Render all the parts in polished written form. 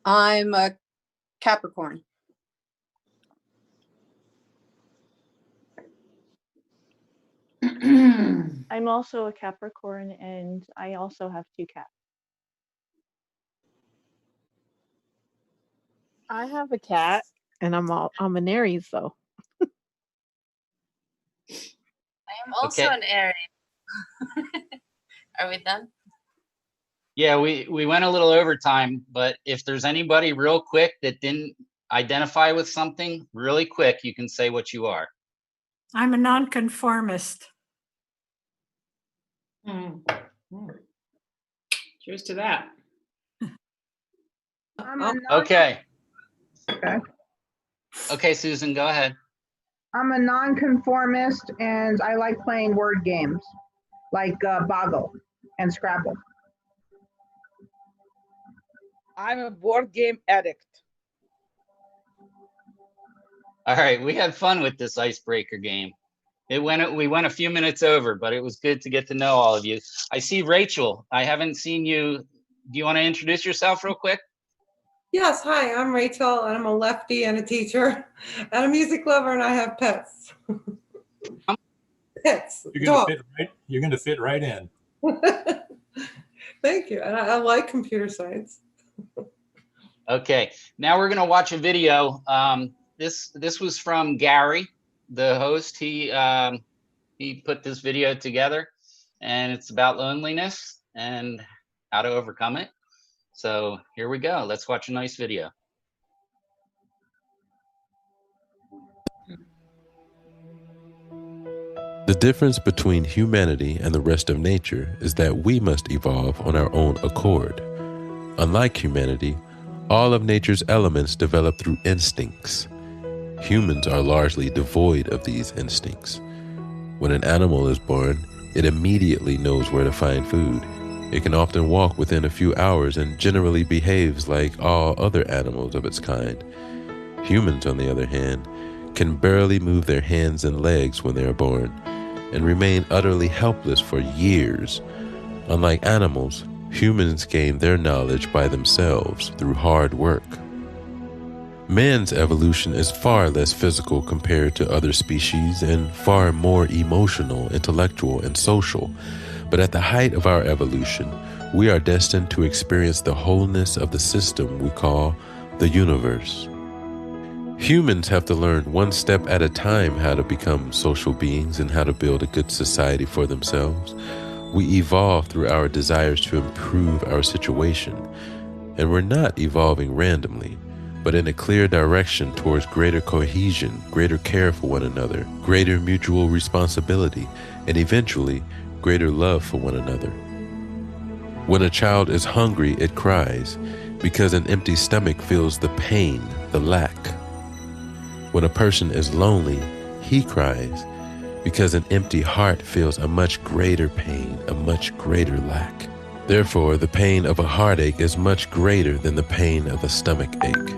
I'm a Capricorn. I'm also a Capricorn, and I also have 2 cats. I have a cat, and I'm an Aries though. I am also Okay. an Aries. Are we done? Yeah, we went a little overtime, but if there's anybody real quick that didn't identify with something really quick, you can say what you are. I'm a nonconformist. Cheers to that. Okay. Okay. Okay, Susan, go ahead. I'm a nonconformist and I like playing word games like Boggle and Scrabble. I'm a board game addict. All right, we had fun with this icebreaker game. We went a few minutes over, but it was good to get to know all of you. I see Rachel. I haven't seen you. Do you want to introduce yourself real quick? Yes, hi, I'm Rachel, and I'm a lefty and a teacher, and a music lover, and I have pets. Pets. You're gonna fit right in. Thank you, and I like computer science. Okay, now we're gonna watch a video. This was from Gary, the host. He put this video together, and it's about loneliness and how to overcome it. So here we go. Let's watch a nice video. The difference between humanity and the rest of nature is that we must evolve on our own accord. Unlike humanity, all of nature's elements develop through instincts. Humans are largely devoid of these instincts. When an animal is born, it immediately knows where to find food. It can often walk within a few hours and generally behaves like all other animals of its kind. Humans, on the other hand, can barely move their hands and legs when they are born and remain utterly helpless for years. Unlike animals, humans gain their knowledge by themselves through hard work. Man's evolution is far less physical compared to other species and far more emotional, intellectual, and social. But at the height of our evolution, we are destined to experience the wholeness of the system we call the universe. Humans have to learn one step at a time how to become social beings and how to build a good society for themselves. We evolve through our desires to improve our situation, and we're not evolving randomly, but in a clear direction towards greater cohesion, greater care for one another, greater mutual responsibility, and eventually, greater love for one another. When a child is hungry, it cries, because an empty stomach feels the pain, the lack. When a person is lonely, he cries, because an empty heart feels a much greater pain, a much greater lack. Therefore, the pain of a heartache is much greater than the pain of a stomach ache.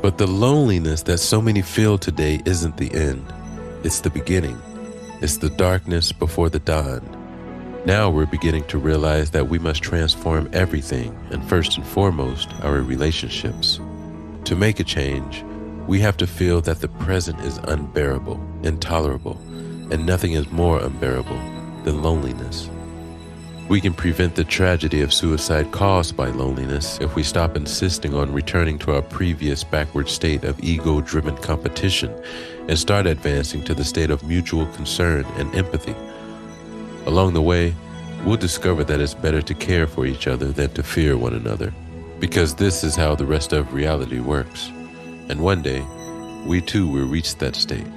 But the loneliness that so many feel today isn't the end. It's the beginning. It's the darkness before the dawn. Now we're beginning to realize that we must transform everything, and first and foremost, our relationships. To make a change, we have to feel that the present is unbearable, intolerable, and nothing is more unbearable than loneliness. We can prevent the tragedy of suicide caused by loneliness if we stop insisting on returning to our previous backward state of ego-driven competition and start advancing to the state of mutual concern and empathy. Along the way, we'll discover that it's better to care for each other than to fear one another, because this is how the rest of reality works. And one day, we too will reach that state.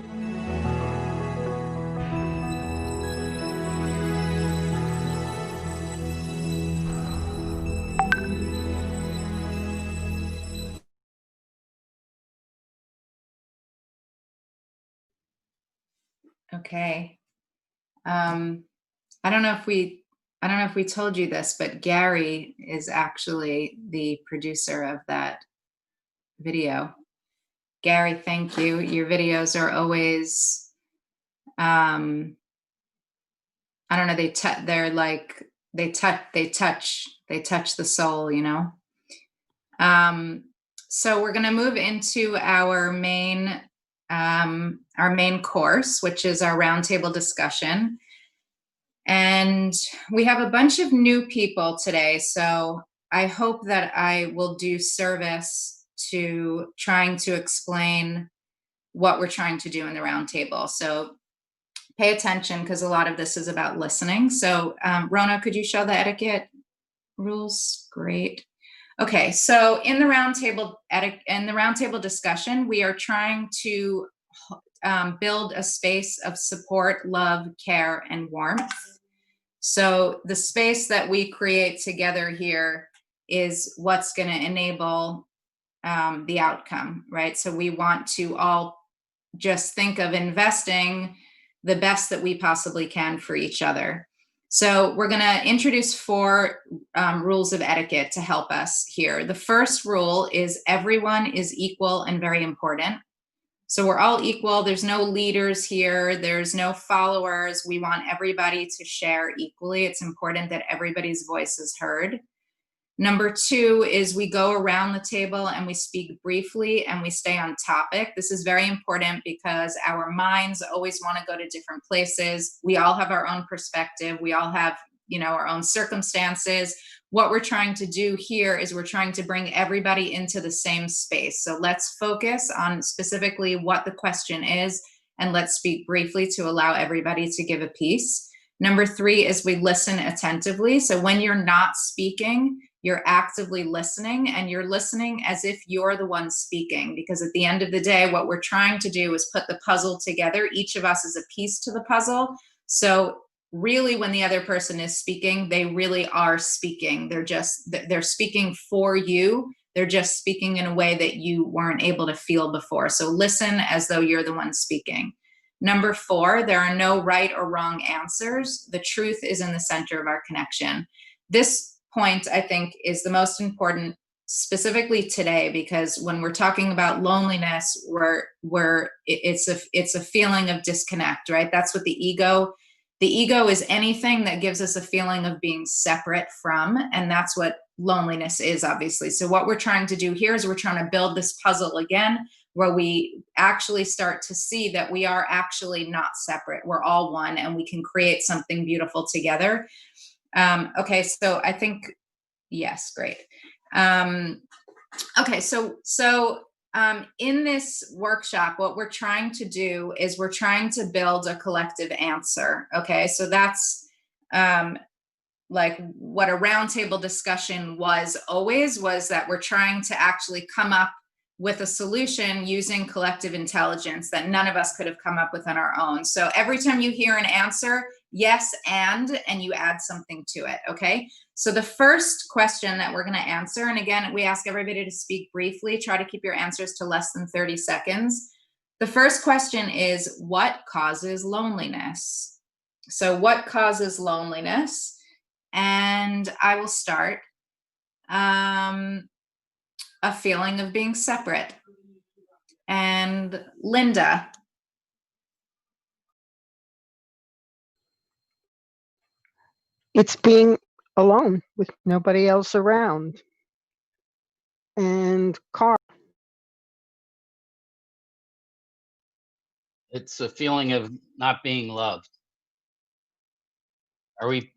Okay. I don't know if we told you this, but Gary is actually the producer of that video. Gary, thank you. Your videos are always, I don't know, they touch the soul, you know? So we're going to move into our main course, which is our roundtable discussion. And we have a bunch of new people today, so I hope that I will do service to trying to explain what we're trying to do in the roundtable. So pay attention, because a lot of this is about listening. So Rona, could you show the etiquette rules? Great. Okay, so in the roundtable discussion, we are trying to build a space of support, love, care, and warmth. So the space that we create together here is what's going to enable the outcome, right? So we want to all just think of investing the best that we possibly can for each other. So we're going to introduce 4 rules of etiquette to help us here. The first rule is everyone is equal and very important. So we're all equal. There's no leaders here. There's no followers. We want everybody to share equally. It's important that everybody's voice is heard. Number 2 is we go around the table and we speak briefly and we stay on topic. This is very important because our minds always want to go to different places. We all have our own perspective. We all have, our own circumstances. What we're trying to do here is we're trying to bring everybody into the same space. So let's focus on specifically what the question is, and let's speak briefly to allow everybody to give a piece. Number 3 is we listen attentively. So when you're not speaking, you're actively listening, and you're listening as if you're the one speaking, because at the end of the day, what we're trying to do is put the puzzle together. Each of us is a piece to the puzzle. So really, when the other person is speaking, they really are speaking. They're speaking for you. They're just speaking in a way that you weren't able to feel before. So listen as though you're the one speaking. Number 4, there are no right or wrong answers. The truth is in the center of our connection. This point, I think, is the most important, specifically today, because when we're talking about loneliness, it's a feeling of disconnect, right? That's what the ego is, anything that gives us a feeling of being separate from, and that's what loneliness is, obviously. So what we're trying to do here is we're trying to build this puzzle again, where we actually start to see that we are actually not separate. We're all one, and we can create something beautiful together. Okay, so I think, yes, great. Okay, so in this workshop, what we're trying to do is we're trying to build a collective answer. Okay, so that's like what a roundtable discussion was that we're trying to actually come up with a solution using collective intelligence that none of us could have come up with on our own. So every time you hear an answer, yes, and you add something to it, okay? So the first question that we're going to answer, and again, we ask everybody to speak briefly, try to keep your answers to less than 30 seconds. The first question is, what causes loneliness? So what causes loneliness? And I will start. A feeling of being separate. And Linda. It's being alone with nobody else around. And Carl. It's a feeling of not being loved. Are we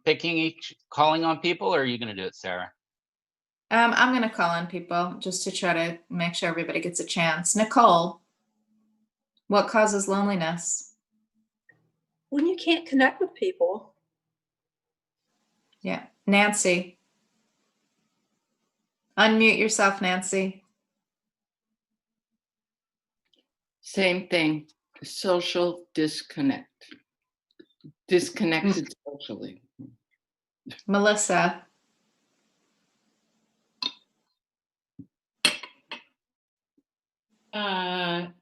calling on people, or are you going to do it, Sarah? I'm going to call on people just to try to make sure everybody gets a chance. Nicole, what causes loneliness? When you can't connect with people. Yeah. Nancy. Unmute yourself, Nancy. Same thing. Social disconnect. Disconnected socially. Melissa.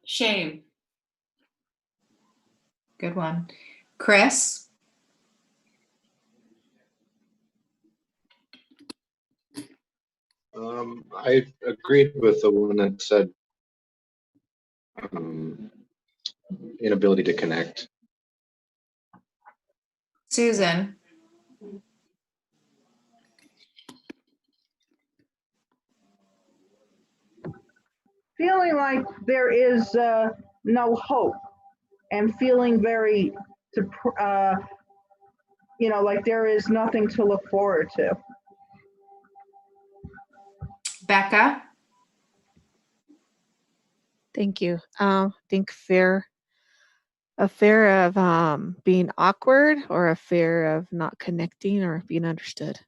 Shame. Good one. Chris. I agreed with the one that said inability to connect. Susan. feeling like there is no hope, and feeling very, like there is nothing to look forward to. Becca? Thank you. Think a fear of being awkward, or a fear of not connecting or being understood.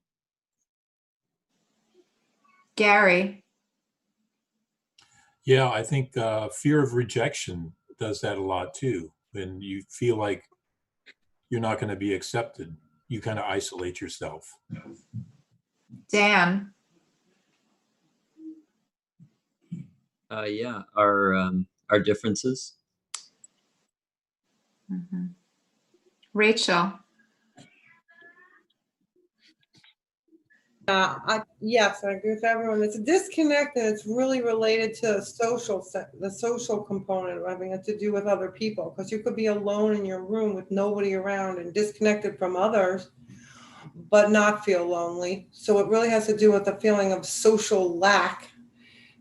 Gary? Yeah, I think fear of rejection does that a lot too. When you feel like you're not going to be accepted, you kind of isolate yourself. Dan? Yeah, our differences. Mm-hmm. Rachel? Yes, I agree with everyone. It's a disconnect, and it's really related to the social component of having it to do with other people, because you could be alone in your room with nobody around and disconnected from others, but not feel lonely. So it really has to do with the feeling of social lack,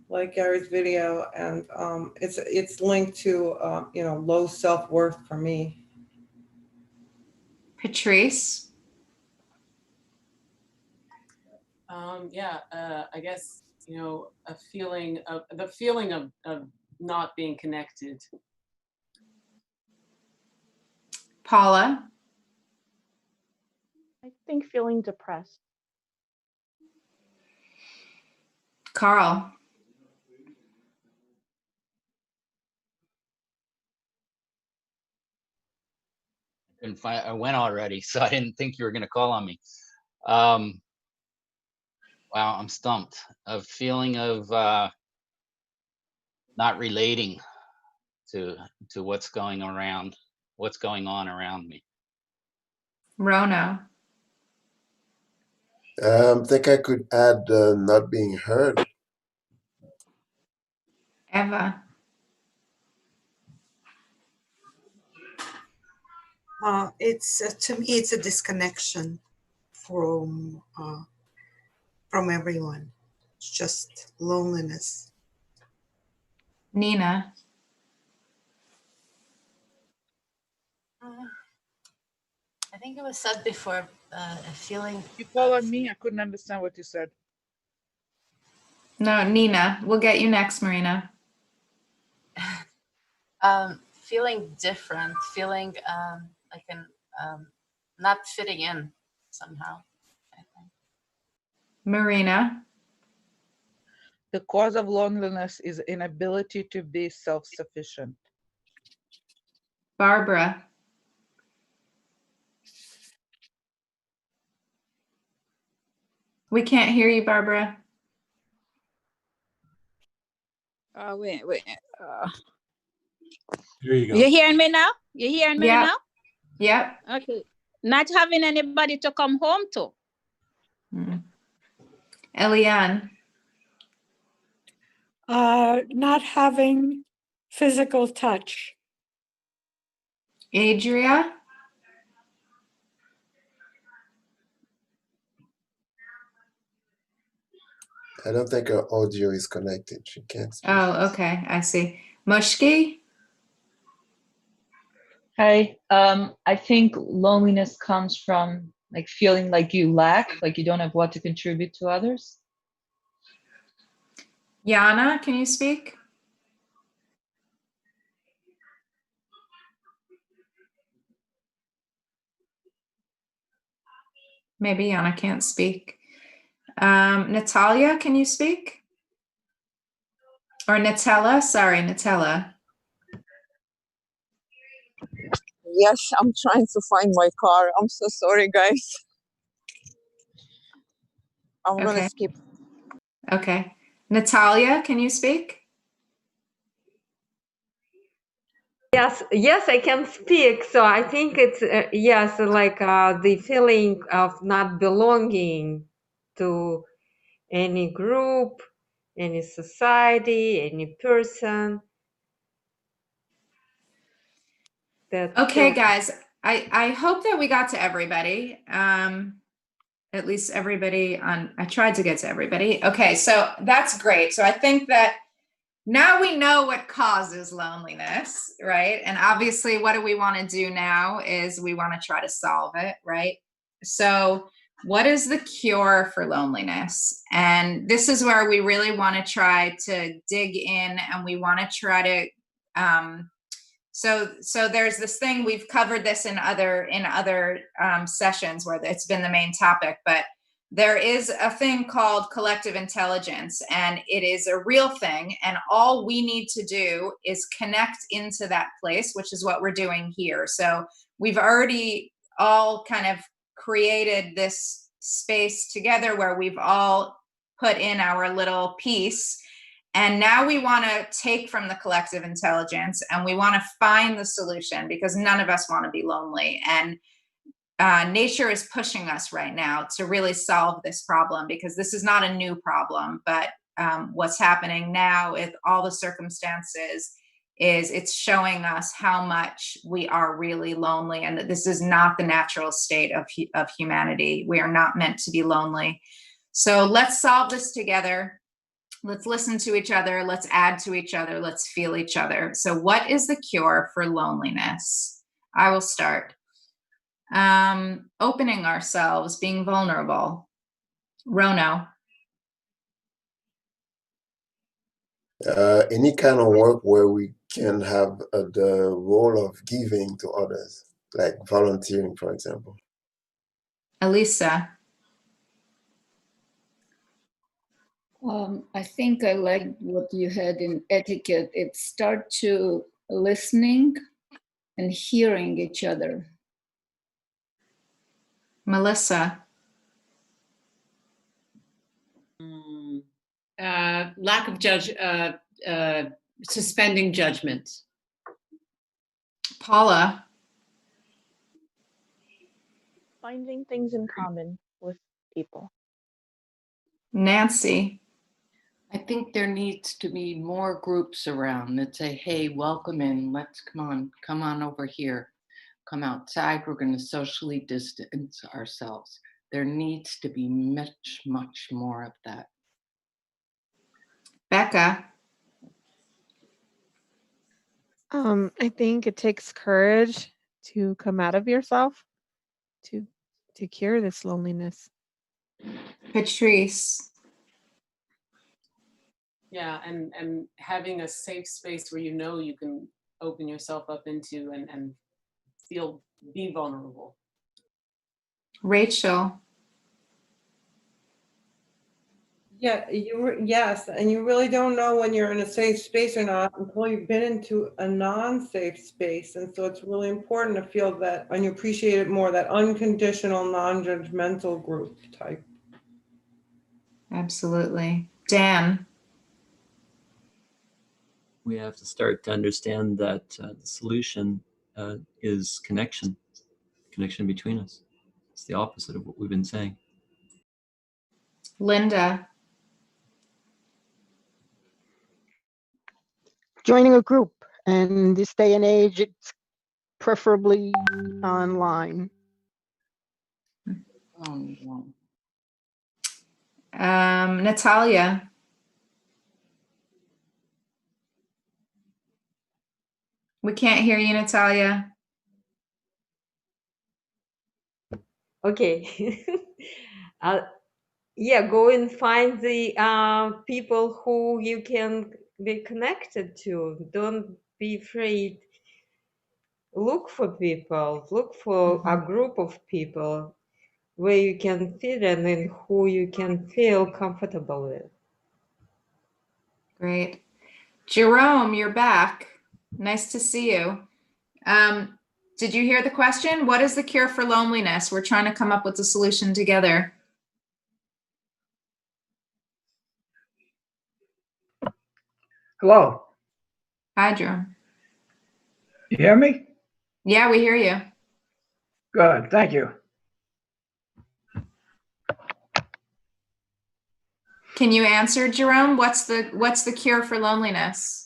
like Gary's video, and it's linked to low self-worth for me. Patrice? I guess, a feeling of not being connected. Paula? I think feeling depressed. Carl? I went already, so I didn't think you were going to call on me. Wow, I'm stumped. A feeling of not relating to what's going on around me. Rona? Think I could add not being heard. Eva? It's to me, it's a disconnection from everyone. It's just loneliness. Nina? I think it was said before, a feeling. You call on me? I couldn't understand what you said. No, Nina. We'll get you next, Marina. Feeling different, feeling like not fitting in somehow, I think. Marina? The cause of loneliness is inability to be self-sufficient. Barbara? We can't hear you, Barbara. Wait. There you go. You hearing me now? You hearing me now? Yep. Okay. Not having anybody to come home to. Eliane? Not having physical touch. Adria? I don't think her audio is connected. She can't speak. Oh, okay. I see. Mushki? Hi. I think loneliness comes from like feeling like you lack, like you don't have what to contribute to others. Yana, can you speak? Maybe Yana can't speak. Natalia, can you speak? Or Nutella? Sorry, Nutella. Yes, I'm trying to find my car. I'm so sorry, guys. I'm gonna skip. Okay. Natalia, can you speak? Yes, I can speak. So I think it's yes, like the feeling of not belonging to any group, any society, any person. Okay, guys. I hope that we got to everybody. At least everybody I tried to get to everybody. Okay, so that's great. So I think that now we know what causes loneliness, right? And obviously, what do we want to do now is we want to try to solve it, right? So, what is the cure for loneliness? And this is where we really want to try to dig in, and we want to try to so there's this thing, we've covered this in other sessions where it's been the main topic, but there is a thing called collective intelligence, and it is a real thing, and all we need to do is connect into that place, which is what we're doing here. So we've already all kind of created this space together where we've all put in our little piece. And now we want to take from the collective intelligence and we want to find the solution, because none of us want to be lonely. And nature is pushing us right now to really solve this problem, because this is not a new problem, but what's happening now with all the circumstances is it's showing us how much we are really lonely, and that this is not the natural state of humanity. We are not meant to be lonely. So let's solve this together. Let's listen to each other. Let's add to each other. Let's feel each other. So what is the cure for loneliness? I will start. Opening ourselves, being vulnerable. Rono. Any kind of work where we can have the role of giving to others, like volunteering, for example. Elisa. I think I like what you had in etiquette. It start to listening and hearing each other. Melissa. Lack of suspending judgment. Paula. Finding things in common with people. Nancy. I think there needs to be more groups around that say, hey, welcome in, let's come on over here. Come outside, we're going to socially distance ourselves. There needs to be much, much more of that. Becca. I think it takes courage to come out of yourself to cure this loneliness. Patrice. Yeah, and having a safe space where you can open yourself up into and be vulnerable. Rachel. Yeah, yes, and you really don't know when you're in a safe space or not until you've been into a non-safe space. And so it's really important to feel that, and you appreciate it more, that unconditional, non-judgmental group type. Absolutely. Dan. We have to start to understand that the solution is connection between us. It's the opposite of what we've been saying. Linda. Joining a group, and in this day and age, it's preferably online. Natalia. We can't hear you, Natalia. Okay. Yeah, go and find the people who you can be connected to. Don't be afraid. Look for people. Look for a group of people where you can fit in and who you can feel comfortable with. Great. Jerome, you're back. Nice to see you. Did you hear the question? What is the cure for loneliness? We're trying to come up with a solution together. Hello. Hi, Jerome. You hear me? Yeah, we hear you. Good. Thank you. Can you answer, Jerome? What's the cure for loneliness?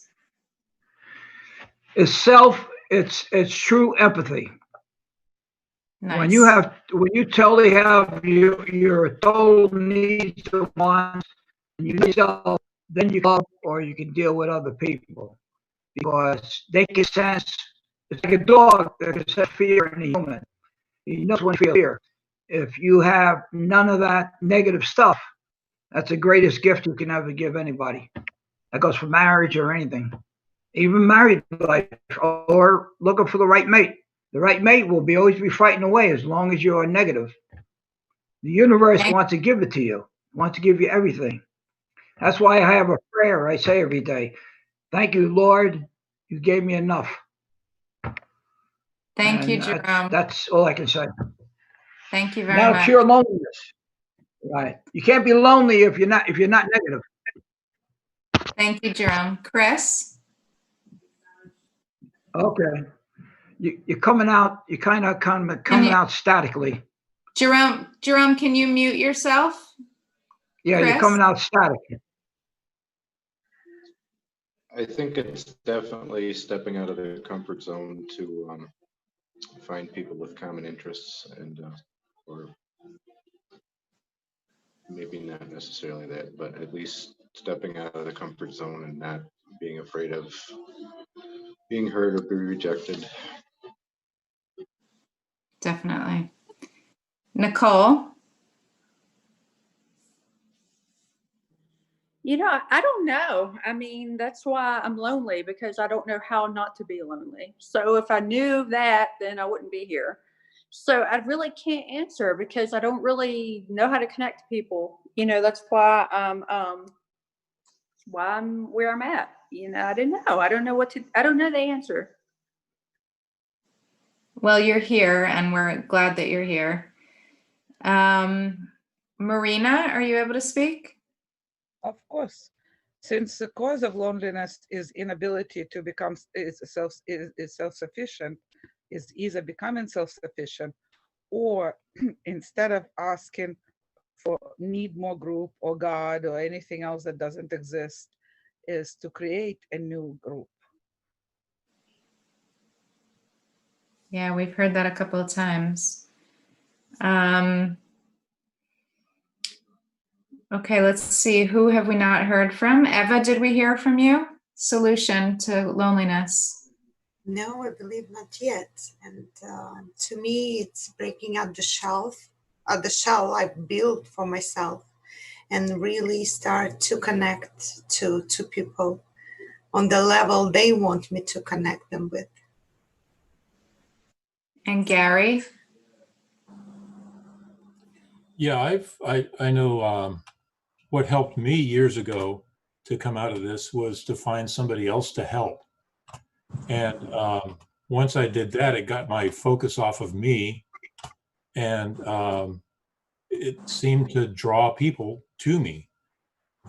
It's true empathy. Nice. When you totally have your total needs and wants, and you yourself, then you love or you can deal with other people, because they can sense. It's like a dog that can sense fear in a human. He knows when to feel fear. If you have none of that negative stuff, that's the greatest gift you can ever give anybody. That goes for marriage or anything, even married life, or looking for the right mate. The right mate will always be frightened away as long as you are negative. The universe wants to give it to you, wants to give you everything. That's why I have a prayer I say every day. Thank you, Lord. You gave me enough. Thank you, Jerome. That's all I can say. Thank you very Now, much. pure loneliness. Right. You can't be lonely if you're not negative. Thank you, Jerome. Chris? Okay. You're coming out. You're kind of coming out statically. Jerome, can you mute yourself? Yeah, Chris? you're coming out static. I think it's definitely stepping out of the comfort zone to find people with common interests, and or maybe not necessarily that, but at least stepping out of the comfort zone and not being afraid of being heard or being rejected. Definitely. Nicole? You know, I don't know. I mean, that's why I'm lonely, because I don't know how not to be lonely. So if I knew that, then I wouldn't be here. So I really can't answer, because I don't really know how to connect to people. You know, that's why I'm where I'm at. You know, I don't know. I don't know the answer. Well, you're here, and we're glad that you're here. Marina, are you able to speak? Of course. Since the cause of loneliness is inability to become self-sufficient, is either becoming self-sufficient, or instead of asking for need more group or God or anything else that doesn't exist, is to create a new group. Yeah, we've heard that a couple of times. Okay, let's see. Who have we not heard from? Eva, did we hear from you? Solution to loneliness. No, I believe not yet. And to me, it's breaking out the shell I've built for myself, and really start to connect to people on the level they want me to connect them with. And Gary? Yeah, I know what helped me years ago to come out of this was to find somebody else to help. And once I did that, it got my focus off of me, and it seemed to draw people to me,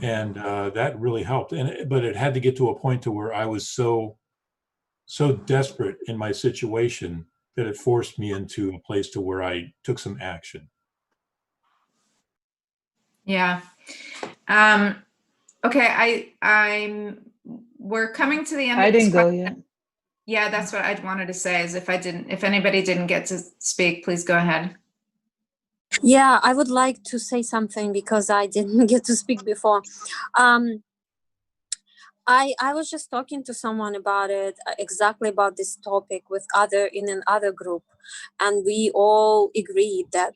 and that really helped. But it had to get to a point to where I was so desperate in my situation that it forced me into a place to where I took some action. Yeah. Okay, we're coming to the end I of this didn't go question. yet. Yeah, that's what I wanted to say, is if anybody didn't get to speak, please go ahead. Yeah, I would like to say something, because I didn't get to speak before. I was just talking to someone about it, exactly about this topic in another group, and we all agreed that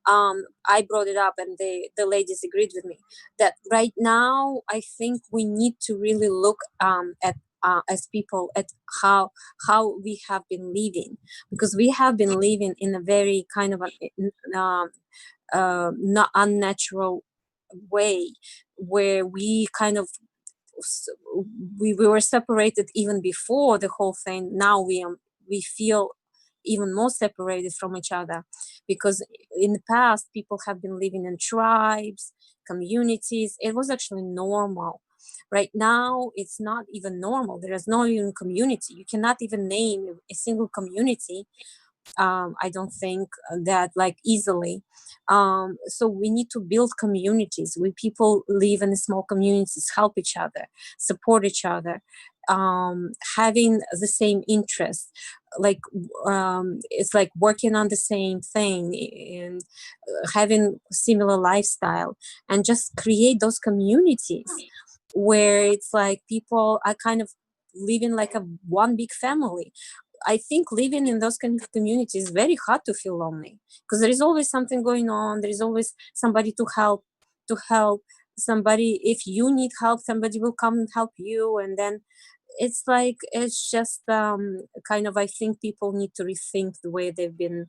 I brought it up, and the ladies agreed with me that right now I think we need to really look at as people at how we have been living, because we have been living in a very kind of not unnatural way, where we kind of we were separated even before the whole thing. Now we feel even more separated from each other, because in the past people have been living in tribes, communities. It was actually normal. Right now it's not even normal. There is no even community. You cannot even name a single community. I don't think that like easily. So we need to build communities where people live in small communities, help each other, support each other, having the same interests, like it's like working on the same thing, and having similar lifestyle, and just create those communities. where it's like people are kind of living like a one big family. I think living in those kind of communities is very hard to feel lonely, because there is always something going on. There is always somebody to help somebody. If you need help, somebody will come and help you. And then it's like, it's just kind of, I think people need to rethink the way they've been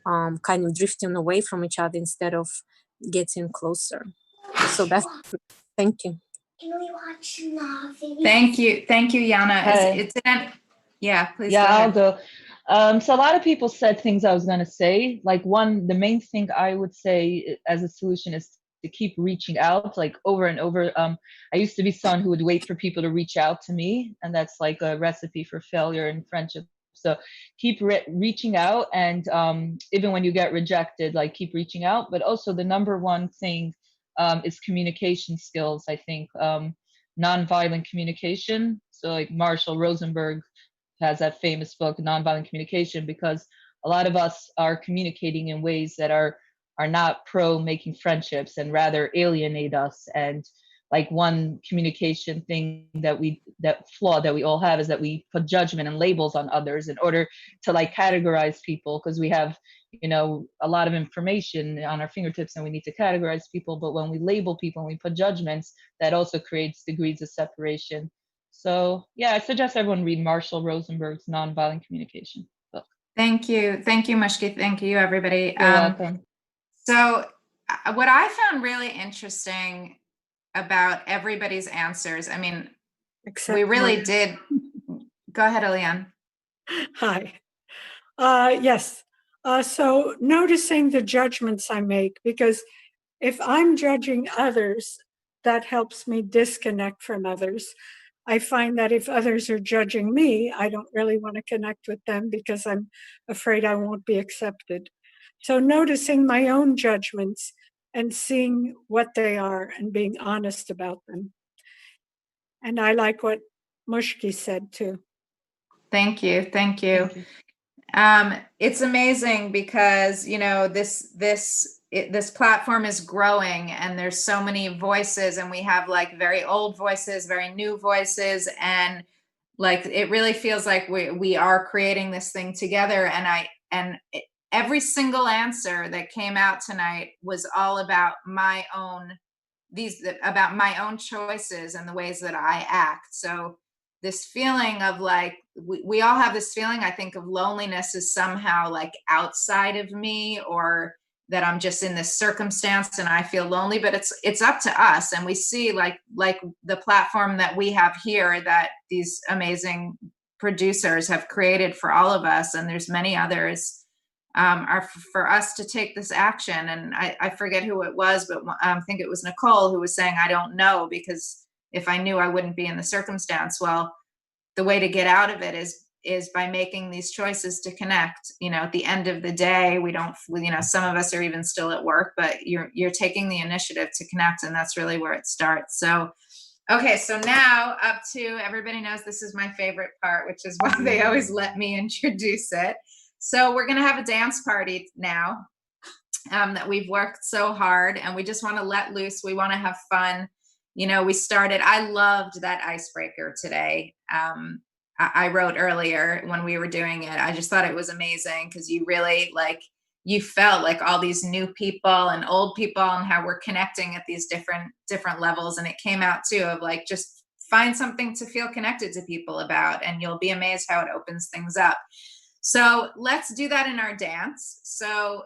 kind of drifting away from each other instead of getting closer. So that's, thank you. Can we watch Navi? Thank you, Yana. Hi. Yeah, please Yeah, go I'll ahead. go. So a lot of people said things I was going to say. Like the main thing I would say as a solution is to keep reaching out, like over and over. I used to be someone who would wait for people to reach out to me, and that's like a recipe for failure in friendship. So keep reaching out, and even when you get rejected, like keep reaching out. But also the number one thing is communication skills, I think. Nonviolent communication. So like Marshall Rosenberg has that famous book, Nonviolent Communication, because a lot of us are communicating in ways that are not pro making friendships and rather alienate us. And like one communication thing that flaw that we all have is that we put judgment and labels on others in order to like categorize people, because we have, you know, a lot of information on our fingertips and we need to categorize people. But when we label people and we put judgments, that also creates degrees of separation. So yeah, I suggest everyone read Marshall Rosenberg's Nonviolent Communication book. Thank you, Mushki. Thank you, everybody. You're welcome. So what I found really interesting about everybody's answers, I mean, we really mine. did. Go ahead, Eliane. Hi. Yes. So noticing the judgments I make, because if I'm judging others, that helps me disconnect from others. I find that if others are judging me, I don't really want to connect with them because I'm afraid I won't be accepted. So noticing my own judgments and seeing what they are and being honest about them. And I like what Mushki said too. Thank you. It's amazing because, you know, this platform is growing and there's so many voices, and we have like very old voices, very new voices, and like it really feels like we are creating this thing together. And every single answer that came out tonight was all about my own choices and the ways that I act. So this feeling of like, we all have this feeling, I think, of loneliness is somehow like outside of me, or that I'm just in this circumstance and I feel lonely, but it's up to us. And we see like the platform that we have here that these amazing producers have created for all of us, and there's many others, are for us to take this action. And I forget who it was, but I think it was Nicole who was saying, I don't know, because if I knew, I wouldn't be in the circumstance. Well, the way to get out of it is by making these choices to connect. You know, at the end of the day, we don't, you know, some of us are even still at work, but you're taking the initiative to connect, and that's really where it starts. So, okay, so now up to, everybody knows this is my favorite part, which is why they always let me introduce it. So we're going to have a dance party now that we've worked so hard, and we just want to let loose. We want to have fun. You know, I loved that icebreaker today. I wrote earlier when we were doing it, I just thought it was amazing because you really you felt like all these new people and old people and how we're connecting at these different levels. And it came out too of like, just find something to feel connected to people about, and you'll be amazed how it opens things up. So let's do that in our dance. So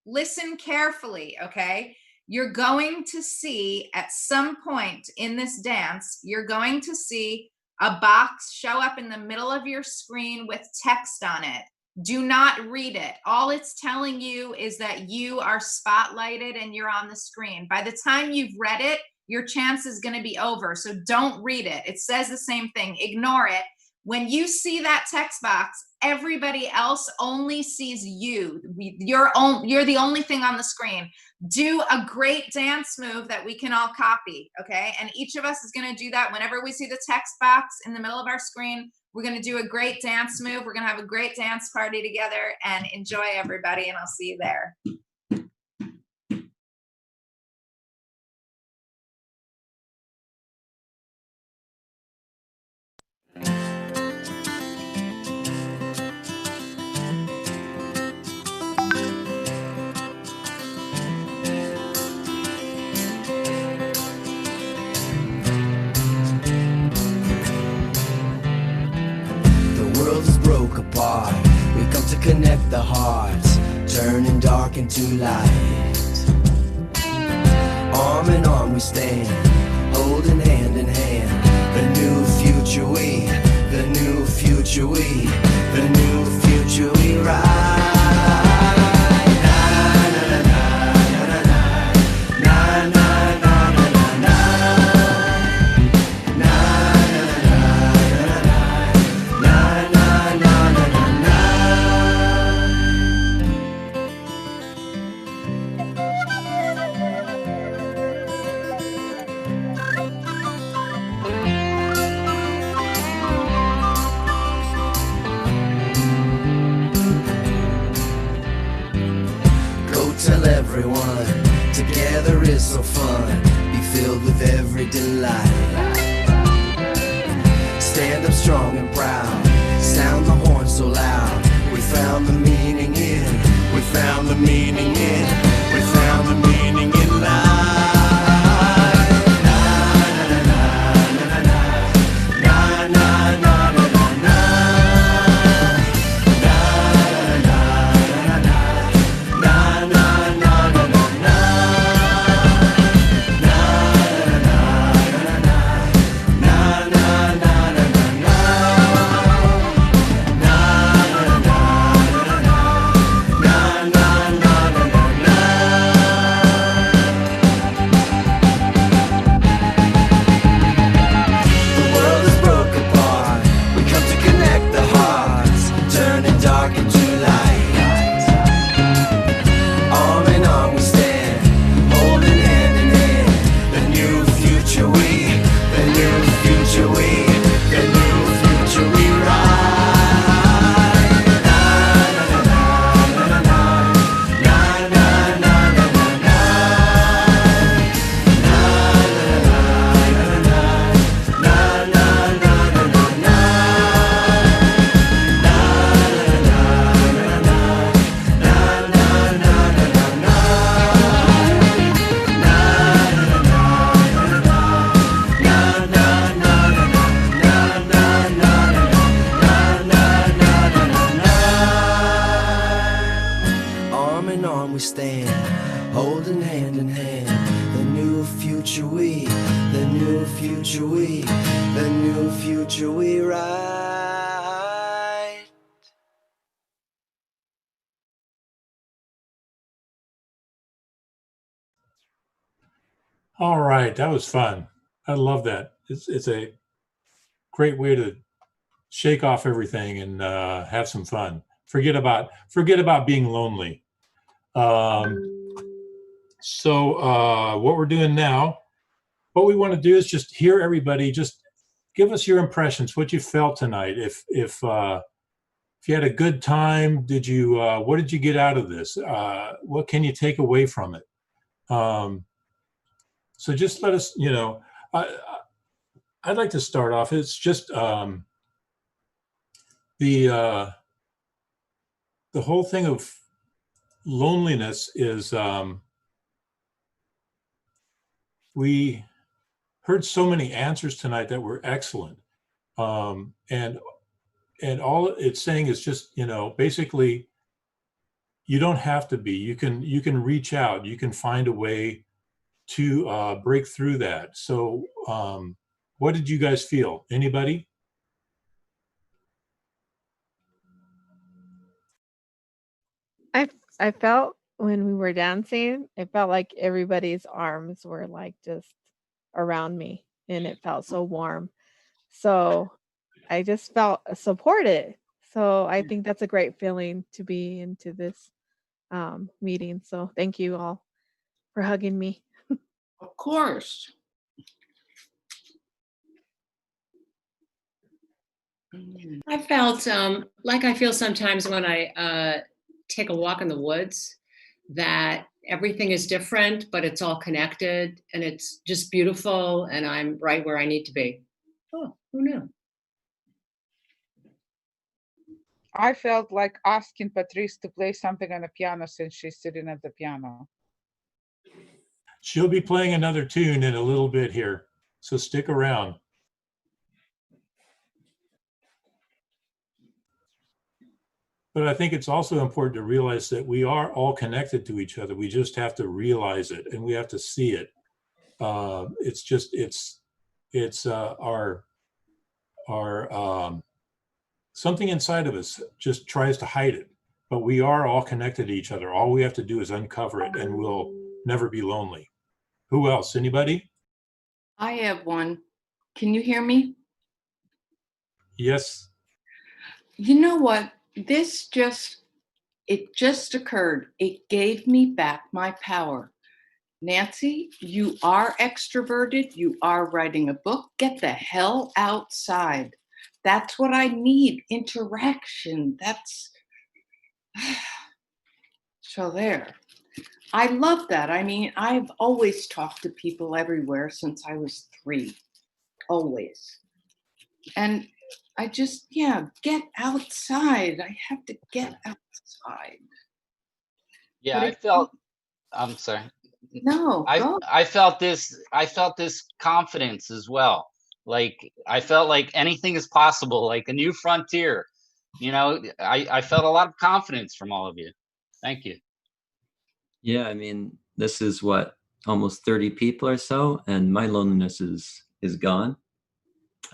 listen carefully, okay? You're going to see at some point in this dance, you're going to see a box show up in the middle of your screen with text on it. Do not read it. All it's telling you is that you are spotlighted and you're on the screen. By the time you've read it, your chance is going to be over. So don't read it. It says the same thing. Ignore it. When you see that text box, everybody else only sees you. You're the only thing on the screen. Do a great dance move that we can all copy, okay? And each of us is going to do that whenever we see the text box in the middle of our screen. We're going to do a great dance move. We're going to have a great dance party together, and enjoy, everybody, and I'll see you there. connect the hearts, turning dark into light. Arm in arm we stand, holding hand in hand. The new future we, the new future we, the new future we ride. Tell everyone, together is so fun. Be filled with every delight. Stand up strong and proud, sound the horn so loud. We found the meaning in, we found the meaning in, we found the meaning in life. All right, that was fun. I love that. It's a great way to shake off everything and have some fun. Forget about being lonely. So what we're doing now, what we want to do is just hear everybody. Just give us your impressions, what you felt tonight. If you had a good time, what did you get out of this? What can you take away from it? So just let us, I'd like to start off. It's just the whole thing of loneliness is we heard so many answers tonight that were excellent, and all it's saying is just basically you don't have to be. You can reach out. You can find a way to break through that. So what did you guys feel? Anybody? I felt when we were dancing, it felt like everybody's arms were like just around me and it felt so warm. So I just felt supported. So I think that's a great feeling to be into this meeting. So thank you all for hugging me. Of course. I felt like I feel sometimes when I take a walk in the woods, that everything is different, but it's all connected and it's just beautiful and I'm right where I need to be. Oh, who knew? I felt like asking Patrice to play something on the piano since she's sitting at the piano. She'll be playing another tune in a little bit here, so stick around. But I think it's also important to realize that we are all connected to each other. We just have to realize it, and we have to see it. It's our something inside of us just tries to hide it, but we are all connected to each other. All we have to do is uncover it, and we'll never be lonely. Who else? Anybody? I have one. Can you hear me? Yes. You know what? It just occurred. It gave me back my power. Nancy, you are extroverted. You are writing a book. Get the hell outside. That's what I need. Interaction. That's so there. I love that. I mean, I've always talked to people everywhere since I was 3. Always. And I just, get outside. I have to get outside. Yeah, I'm sorry. No, go. I felt this confidence as well. Like I felt like anything is possible, like a new frontier. You know, I felt a lot of confidence from all of you. Thank you. Yeah, I mean, this is what, almost 30 people or so, and my loneliness is gone.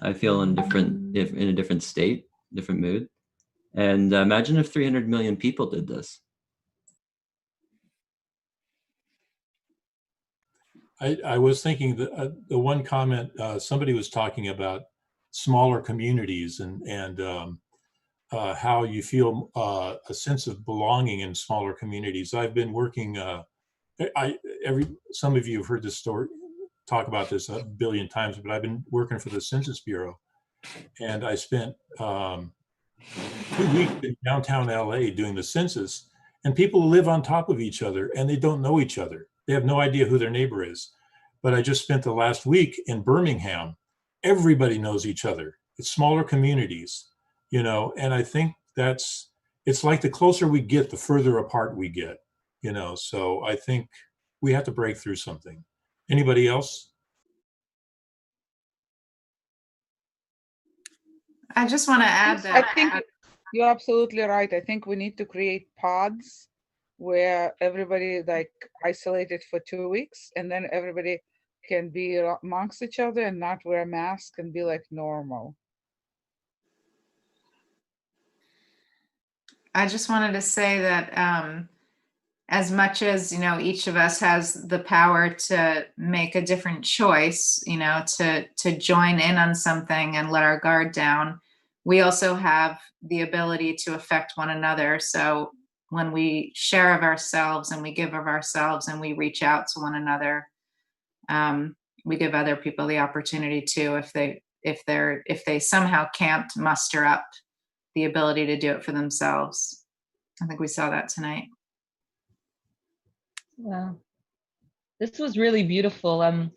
I feel in a different state, different mood. And imagine if 300 million people did this. I was thinking that the one comment somebody was talking about smaller communities and how you feel a sense of belonging in smaller communities. I've been working. Some of you have heard this story, talk about this a billion times, but I've been working for the Census Bureau, and I spent 2 weeks in downtown LA doing the census, and people live on top of each other and they don't know each other. They have no idea who their neighbor is. But I just spent the last week in Birmingham. Everybody knows each other. It's smaller communities, you know, and I think it's like the closer we get, the further apart we get, you know, so I think we have to break through something. Anybody else? I just want to add I that. think you're absolutely right. I think we need to create pods where everybody like isolated for 2 weeks, and then everybody can be amongst each other and not wear a mask and be like normal. I just wanted to say that as much as, you know, each of us has the power to make a different choice, you know, to join in on something and let our guard down, we also have the ability to affect one another. So when we share of ourselves and we give of ourselves and we reach out to one another, we give other people the opportunity to, if they somehow can't muster up the ability to do it for themselves. I think we saw that tonight. Wow. This was really beautiful. I'm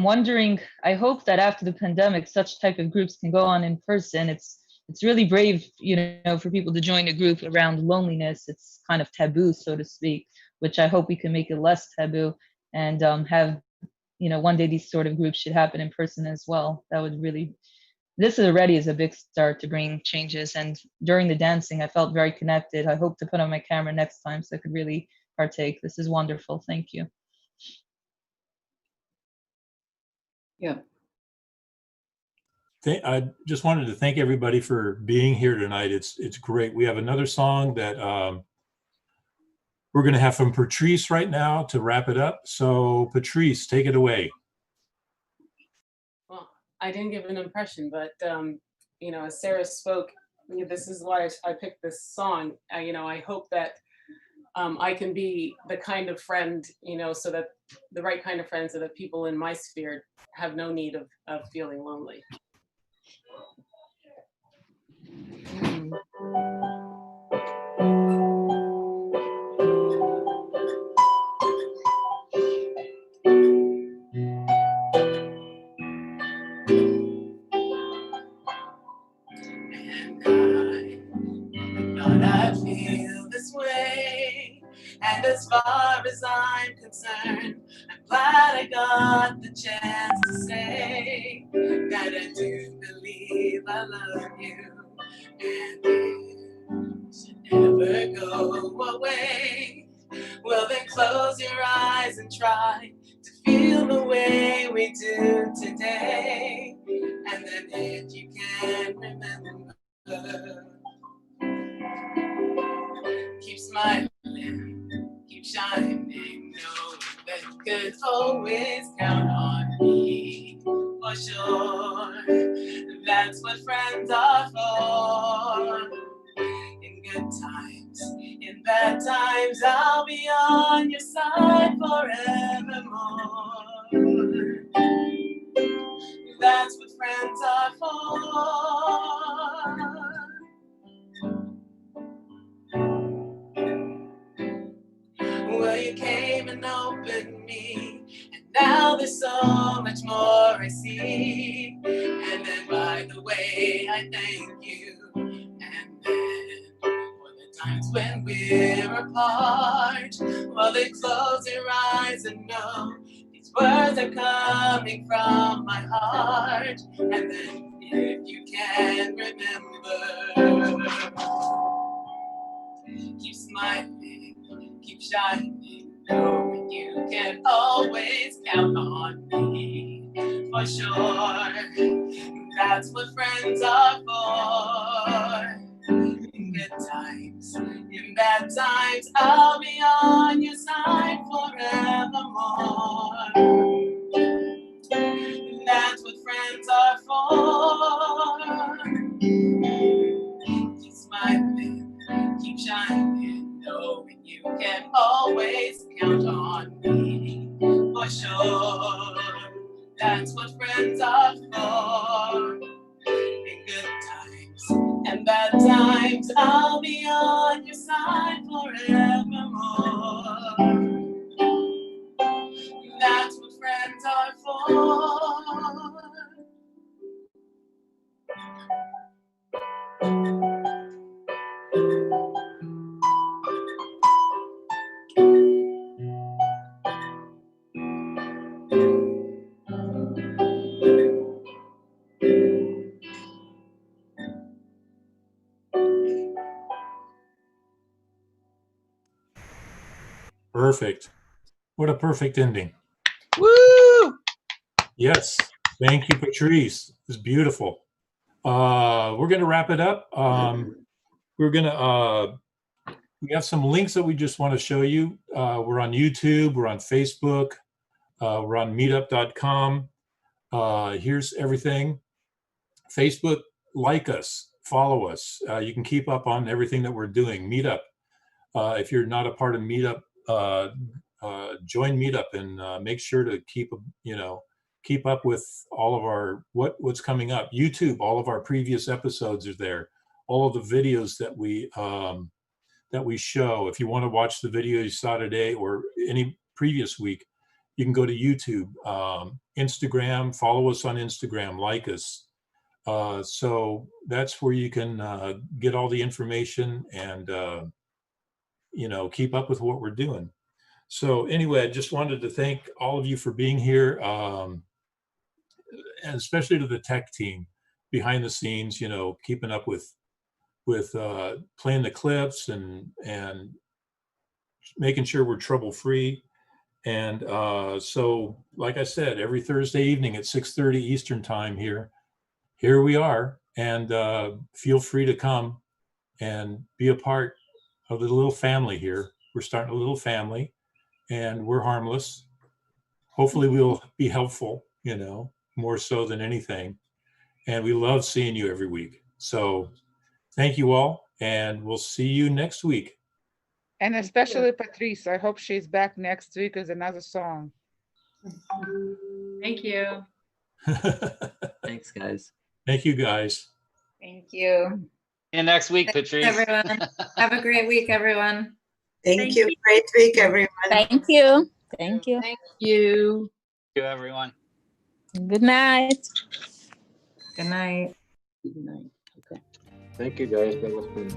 wondering, I hope that after the pandemic, such type of groups can go on in person. It's really brave, you know, for people to join a group around loneliness. It's kind of taboo, so to speak, which I hope we can make it less taboo and have, you know, one day these sort of groups should happen in person as well. That would really, this already is a big start to bring changes. And during the dancing, I felt very connected. I hope to put on my camera next time so I could really partake. This is wonderful. Thank you. Yeah. I just wanted to thank everybody for being here tonight. It's great. We have another song that we're going to have from Patrice right now to wrap it up. So Patrice, take it away. Well, I didn't give an impression, but you know, as Sarah spoke, this is why I picked this song. You know, I hope that I can be the kind of friend, you know, so that the right kind of friend, so that people in my sphere have no need of feeling lonely. I feel this way, and as far as I'm concerned, I'm glad I got the chance to say that I do believe I love you, and you should never go away. Well, then close your eyes and try to feel the way we do today. And then if you can remember, keep smiling, keep shining, know that you could always count on me, for sure. That's what friends are for. In good times, in bad times, I'll be on your side forevermore. That's what friends are for. Well, you came and opened me, and now there's so much more I see. And then, by the way, I thank you. And then, for the times when we're apart, well, then close your eyes and know these words are coming from my heart. And then, if you can remember, keep smiling, keep shining, knowing you can always count on me, for sure. That's what friends are for. In good times, in bad times, I'll be on your side forevermore. That's what friends are for. Keep smiling, keep shining, knowing you can always count on me, for sure. That's what friends are for. In good times and bad times, I'll be on your side forevermore. That's what friends are for. Perfect. What a perfect ending. Woo! Yes. Thank you, Patrice. It was beautiful. We're going to wrap it up. We're going to, we have some links that we just want to show you. We're on YouTube. We're on Facebook. We're on meetup.com. Here's everything. Facebook, like us, follow us. You can keep up on everything that we're doing. Meetup. If you're not a part of Meetup, join Meetup and make sure to keep up with all of our what's coming up. YouTube, all of our previous episodes are there. All of the videos that we show. If you want to watch the video you saw today or any previous week, you can go to YouTube, Instagram, follow us on Instagram, like us. So that's where you can get all the information and keep up with what we're doing. So anyway, I just wanted to thank all of you for being here, and especially to the tech team behind the scenes, keeping up with playing the clips and making sure we're trouble free. And so, like I said, every Thursday evening at 6:30 Eastern time here we are, and feel free to come and be a part of the little family here. We're starting a little family, and we're harmless. Hopefully we'll be helpful, more so than anything. And we love seeing you every week. So thank you all, and we'll see you next week. And especially Patrice, I hope she's back next week with another song. Thank you. Thanks, guys. Thank you, guys. Thank you. See you next week, Patrice. Everyone. Have a great week, everyone. Thank you. Great week, everyone. Thank you. Thank you. Thank you. Thank you, everyone. Good night. Good night. Good night. Okay. Thank you, guys. That was fun.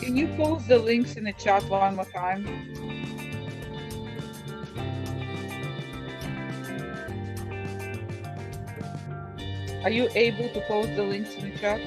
Can you post the links in the chat one more time? Are you able to post the links in the chat?